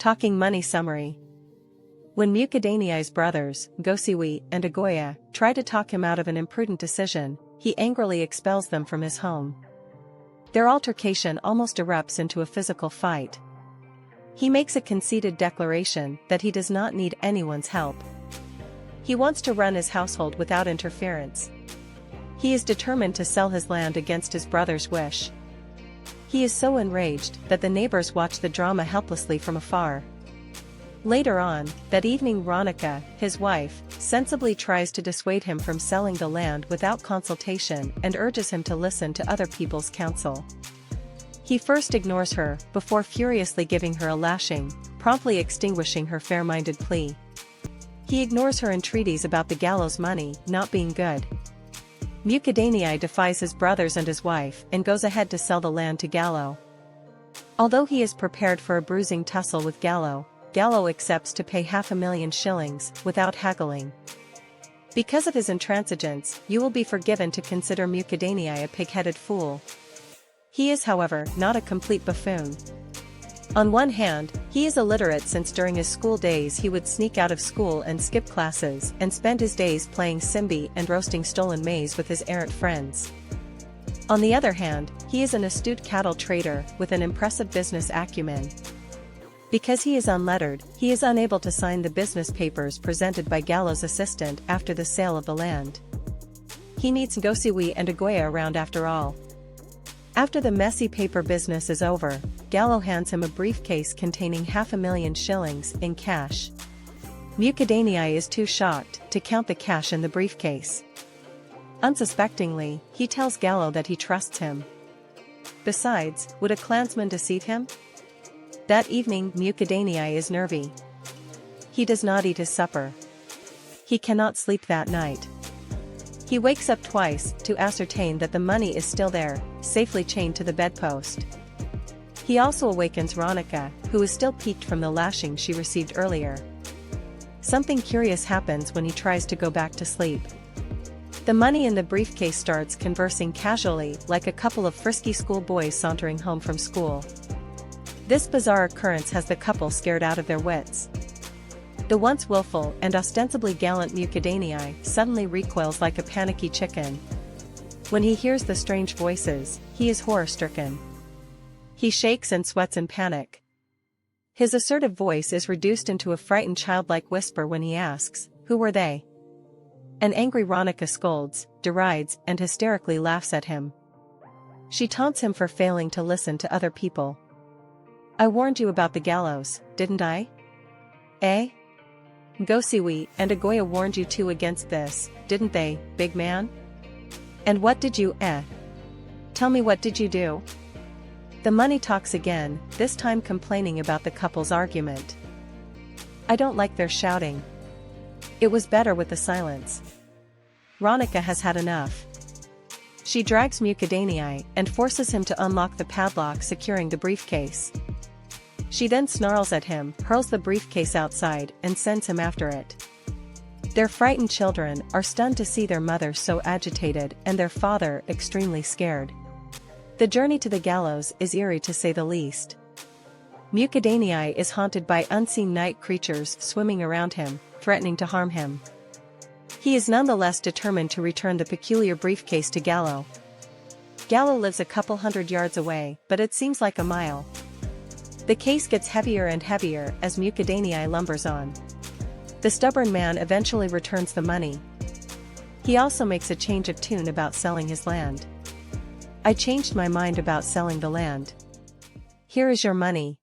Talking money summary. When Mukidanyi's brothers, Ngoseywe and Agoya, try to talk him out of an imprudent decision, he angrily expels them from his home. Their altercation almost erupts into a physical fight. He makes a conceited declaration that he does not need anyone's help. He wants to run his household without interference. He is determined to sell his land against his brother's wish. He is so enraged that the neighbors watch the drama helplessly from afar. Later on, that evening, Ronika, his wife, sensibly tries to dissuade him from selling the land without consultation and urges him to listen to other people's counsel. He first ignores her, before furiously giving her a lashing, promptly extinguishing her fair-minded plea. He ignores her entreaties about the Galos money not being good. Mukidanyi defies his brothers and his wife and goes ahead to sell the land to Galos. Although he is prepared for a bruising tussle with Galos accepts to pay 500,000 shillings, without haggling. Because of his intransigence, you will be forgiven to consider Mukidanyi a pig-headed fool. He is, however, not a complete buffoon. On one hand, he is illiterate, since during his school days he would sneak out of school and skip classes and spend his days playing simbi and roasting stolen maize with his errant friends. On the other hand, he is an astute cattle trader with an impressive business acumen. Because he is unlettered, he is unable to sign the business papers presented by Galos' assistant after the sale of the land. He needs Ngoseywe and Agoya around after all. After the messy paper business is over, Galos hands him a briefcase containing 500,000 shillings in cash. Mukidanyi is too shocked to count the cash in the briefcase. Unsuspectingly, he tells Galos that he trusts him. Besides, would a clansman deceive him? That evening, Mukidanyi is nervy. He does not eat his supper. He cannot sleep that night. He wakes up twice to ascertain that the money is still there, safely chained to the bedpost. He also awakens Ronika, who is still peaked from the lashing she received earlier. Something curious happens when he tries to go back to sleep. The money in the briefcase starts conversing casually, like a couple of frisky schoolboys sauntering home from school. This bizarre occurrence has the couple scared out of their wits. The once willful and ostensibly gallant Mukidanyi suddenly recoils like a panicky chicken. When he hears the strange voices, he is horror-stricken. He shakes and sweats in panic. His assertive voice is reduced into a frightened childlike whisper when he asks, "Who were they?" An angry Ronika scolds, derides, and hysterically laughs at him. She taunts him for failing to listen to other people. "I warned you about the Galos, didn't I? Eh? Ngoseywe and Agoya warned you too against this, didn't they, big man? And what did you, Tell me, what did you do?" The money talks again, this time complaining about the couple's argument. "I don't like their shouting. It was better with the silence." Ronika has had enough. She drags Mukidanyi and forces him to unlock the padlock securing the briefcase. She then snarls at him, hurls the briefcase outside, and sends him after it. Their frightened children are stunned to see their mother so agitated and their father extremely scared. The journey to the Galos is eerie to say the least. Mukidanyi is haunted by unseen night creatures swimming around him, threatening to harm him. He is nonetheless determined to return the peculiar briefcase to Galos. Galos lives a couple hundred yards away, but it seems like a mile. The case gets heavier and heavier as Mukidanyi lumbers on. The stubborn man eventually returns the money. He also makes a change of tune about selling his land. "I changed my mind about selling the land. Here is your money.